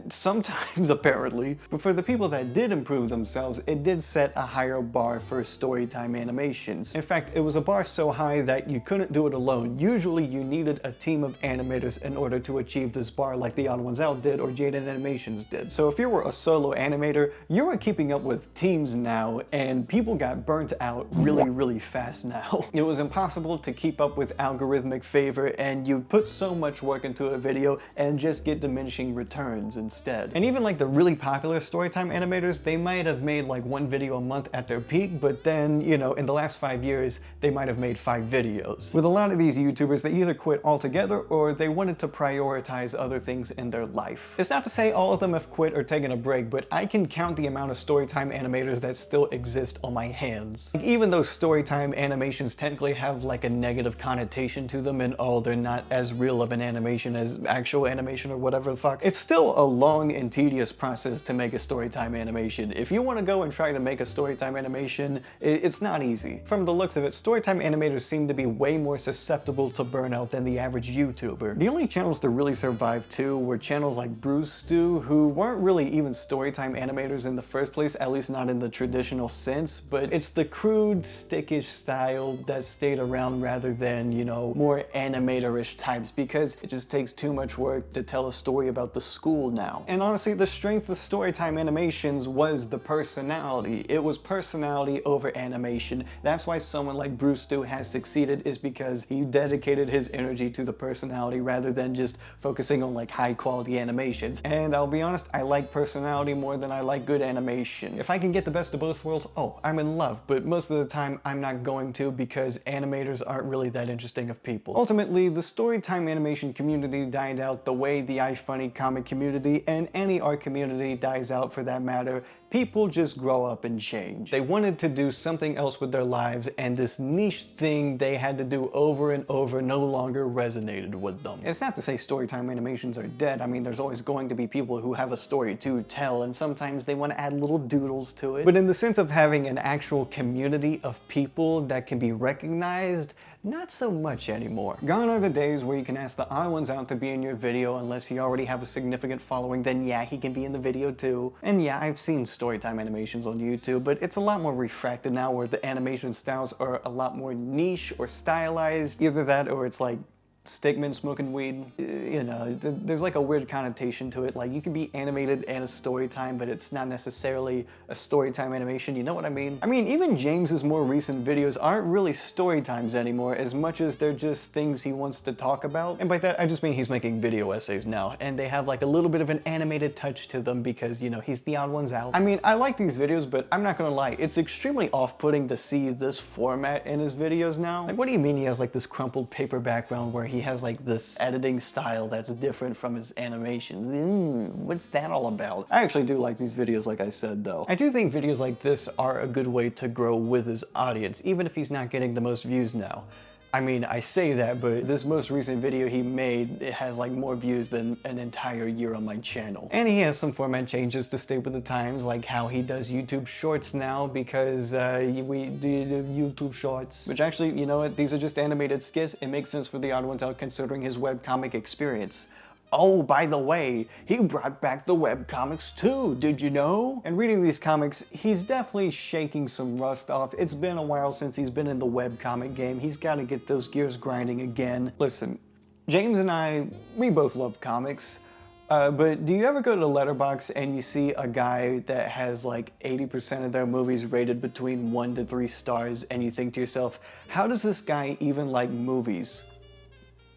S1: Sometimes apparently, but for the people that did improve themselves, it did set a higher bar for storytime animations. In fact, it was a bar so high that you couldn't do it alone. Usually you needed a team of animators in order to achieve this bar like TheOdd1sOut did or Jaden Animations did. So if you were a solo animator, you were keeping up with teams now, and people got burnt out really fast now. It was impossible to keep up with algorithmic favor, and you put so much work into a video and just get diminishing returns instead. And even like the really popular storytime animators, they might have made like one video a month at their peak, but then, you know, in the last 5 years, they might have made 5 videos. With a lot of these YouTubers, they either quit altogether or they wanted to prioritize other things in their life. It's not to say all of them have quit or taken a break, but I can count the amount of storytime animators that still exist on my hands. Like, even though storytime animations technically have like a negative connotation to them and oh, they're not as real of an animation as actual animation or whatever the fuck, it's still a long and tedious process to make a storytime animation. If you want to go and try to make a storytime animation, it's not easy. From the looks of it, storytime animators seem to be way more susceptible to burnout than the average YouTuber. The only channels to really survive too were channels like Stew, who weren't really even storytime animators in the first place, at least not in the traditional sense, but it's the crude, stickish style that stayed around rather than, you know, more animator-ish types, because it just takes too much work to tell a story about the school now. And honestly, the strength of storytime animations was the personality. It was personality over animation. That's why someone like Stew has succeeded, is because he dedicated his energy to the personality rather than just focusing on like high quality animations. And I'll be honest, I like personality more than I like good animation. If I can get the best of both worlds, oh, I'm in love, but most of the time I'm not going to, because animators aren't really that interesting of people. Ultimately, the storytime animation community died out the way the iFunny comic community and any art community dies out for that matter. People just grow up and change. They wanted to do something else with their lives, and this niche thing they had to do over and over no longer resonated with them. It's not to say storytime animations are dead. I mean, there's always going to be people who have a story to tell, and sometimes they want to add little doodles to it. But in the sense of having an actual community of people that can be recognized, not so much anymore. Gone are the days where you can ask the TheOdd1sOut to be in your video unless you already have a significant following, then yeah, he can be in the video too. And yeah, I've seen storytime animations on YouTube, but it's a lot more refracted now where the animation styles are a lot more niche or stylized. Either that or it's like stickmen smoking weed. You know, there's like a weird connotation to it. Like, you can be animated and a story time, but it's not necessarily a story time animation. You know what I mean? I mean, even James's more recent videos aren't really story times anymore as much as they're just things he wants to talk about. And by that, I just mean he's making video essays now, and they have like a little bit of an animated touch to them because, you know, he's TheOdd1sOut. I mean, I like these videos, but I'm not gonna lie, it's extremely off-putting to see this format in his videos now. Like, what do you mean he has like this crumpled paper background where he has like this editing style that's different from his animations? What's that all about? I actually do like these videos, like I said, though. I do think videos like this are a good way to grow with his audience, even if he's not getting the most views now. I mean, I say that, but this most recent video he made, it has like more views than an entire year on my channel. And he has some format changes to stay with the times, like how he does YouTube Shorts now, because we do YouTube Shorts. Which actually, you know what, these are just animated skits. It makes sense for TheOdd1sOut considering his webcomic experience. Oh, by the way, he brought back the webcomics too, did you know? And reading these comics, he's definitely shaking some rust off. It's been a while since he's been in the webcomic game. He's got to get those gears grinding again. Listen, James and I, we both love comics. But do you ever go to Letterboxd and you see a guy that has like 80% of their movies rated between 1 to 3 stars, and you think to yourself, how does this guy even like movies?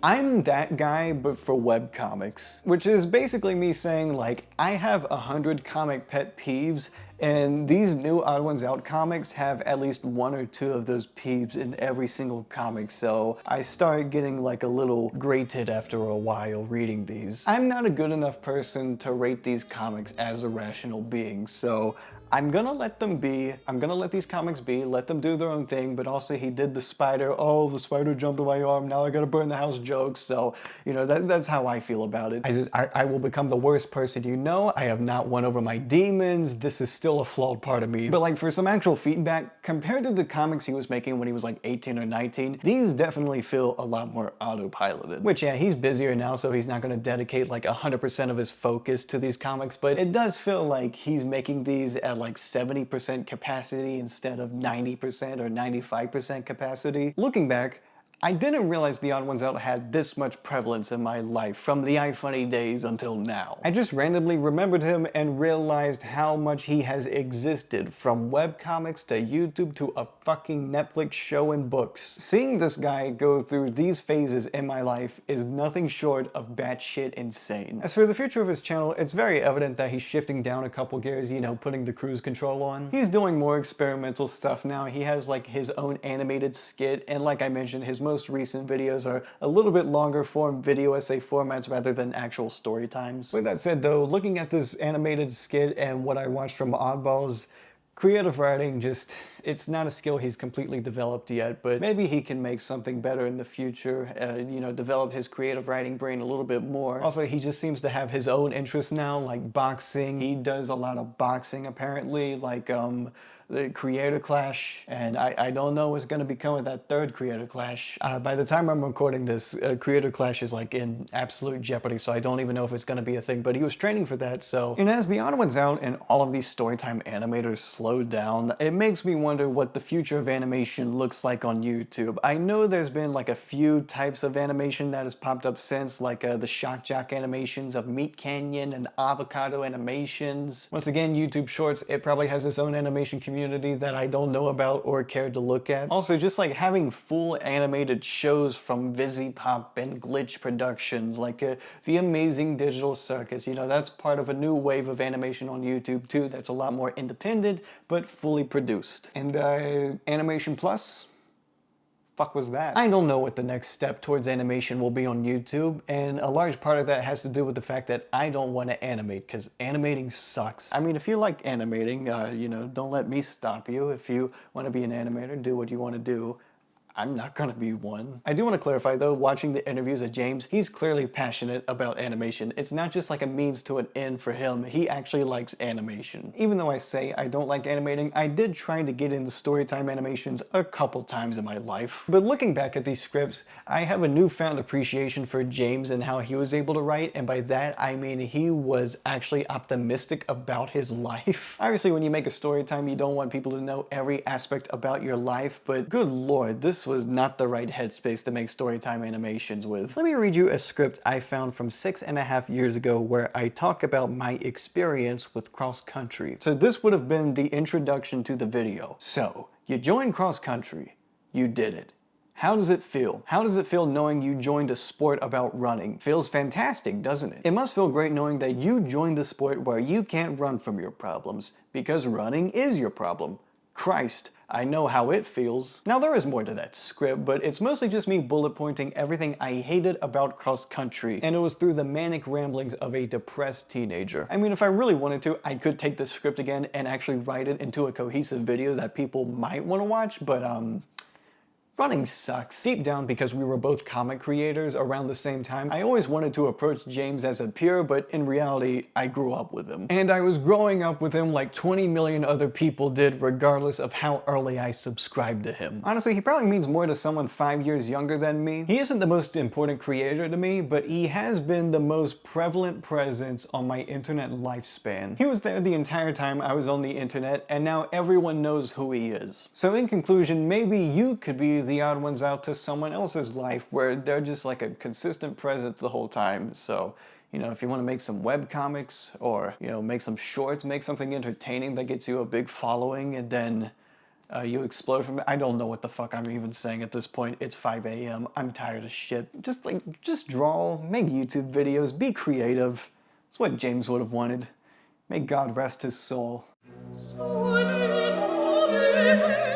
S1: I'm that guy, but for webcomics, which is basically me saying like, I have 100 comic pet peeves, And these new Odd Ones Out comics have at least one or two of those peeves in every single comic, so I started getting like a little grated after a while reading these. I'm not a good enough person to rate these comics as a rational being, so I'm gonna let them be. I'm gonna let these comics be, let them do their own thing, but also he did the spider, oh, the spider jumped on my arm, now I gotta burn the house jokes, so, you know, that's how I feel about it. I will become the worst person you know. I have not won over my demons. This is still a flawed part of me. But like for some actual feedback, compared to the comics he was making when he was like 18 or 19, these definitely feel a lot more autopiloted. Which, yeah, he's busier now, so he's not gonna dedicate like 100% of his focus to these comics, but it does feel like he's making these at like 70% capacity instead of 90% or 95% capacity. Looking back, I didn't realize The Odd Ones Out had this much prevalence in my life from the iFunny days until now. I just randomly remembered him and realized how much he has existed, from webcomics to YouTube to a fucking Netflix show and books. Seeing this guy go through these phases in my life is nothing short of batshit insane. As for the future of his channel, it's very evident that he's shifting down a couple gears, you know, putting the cruise control on. He's doing more experimental stuff now. He has like his own animated skit, and like I mentioned, his most recent videos are a little bit longer form video essay formats rather than actual story times. With that said though, looking at this animated skit and what I watched from Oddballs, creative writing just, it's not a skill he's completely developed yet, but maybe he can make something better in the future, you know, develop his creative writing brain a little bit more. Also, he just seems to have his own interests now, like boxing. He does a lot of boxing apparently, like the Creator Clash, and I don't know what's gonna become of that third Creator Clash. By the time I'm recording this, Creator Clash is like in absolute jeopardy, so I don't even know if it's gonna be a thing, but he was training for that, so. And as The Odd Ones Out and all of these storytime animators slow down, it makes me wonder what the future of animation looks like on YouTube. I know there's been like a few types of animation that has popped up since, like the Shock Jock animations of Meat Canyon and Avocado animations. Once again, YouTube Shorts, it probably has its own animation community that I don't know about or care to look at. Also, just like having full animated shows from VisiPop and Glitch Productions, like The Amazing Digital Circus, you know, that's part of a new wave of animation on YouTube too that's a lot more independent, but fully produced. And Animation Plus? Fuck was that? I don't know what the next step towards animation will be on YouTube, and a large part of that has to do with the fact that I don't want to animate, because animating sucks. I mean, if you like animating, you know, don't let me stop you. If you want to be an animator, do what you want to do. I'm not gonna be one. I do want to clarify though, watching the interviews of James, he's clearly passionate about animation. It's not just like a means to an end for him, he actually likes animation. Even though I say I don't like animating, I did try to get into storytime animations a couple times in my life. But looking back at these scripts, I have a newfound appreciation for James and how he was able to write, and by that I mean he was actually optimistic about his life. Obviously when you make a storytime, you don't want people to know every aspect about your life, but good lord, this was not the right headspace to make storytime animations with. Let me read you a script I found from 6.5 years ago where I talk about my experience with cross country. So this would have been the introduction to the video. So, you joined cross country. You did it. How does it feel? How does it feel knowing you joined a sport about running? Feels fantastic, doesn't it? It must feel great knowing that you joined a sport where you can't run from your problems, because running is your problem. Christ, I know how it feels. Now there is more to that script, but it's mostly just me bullet pointing everything I hated about cross country, and it was through the manic ramblings of a depressed teenager. I mean, if I really wanted to, I could take this script again and actually write it into a cohesive video that people might want to watch, but running sucks. Deep down, because we were both comic creators around the same time, I always wanted to approach James as a peer, but in reality, I grew up with him. And I was growing up with him like 20 million other people did, regardless of how early I subscribed to him. Honestly, he probably means more to someone 5 years younger than me. He isn't the most important creator to me, but he has been the most prevalent presence on my internet lifespan. He was there the entire time I was on the internet, and now everyone knows who he is. So in conclusion, maybe you could be the odd ones out to someone else's life where they're just like a consistent presence the whole time. So, you know, if you want to make some web comics or, you know, make some shorts, make something entertaining that gets you a big following and then you explode from it. I don't know what the fuck I'm even saying at this point. It's 5 a.m. I'm tired of shit. Just draw, make YouTube videos, be creative. It's what James would have wanted. May God rest his soul.
S6: Sole Domine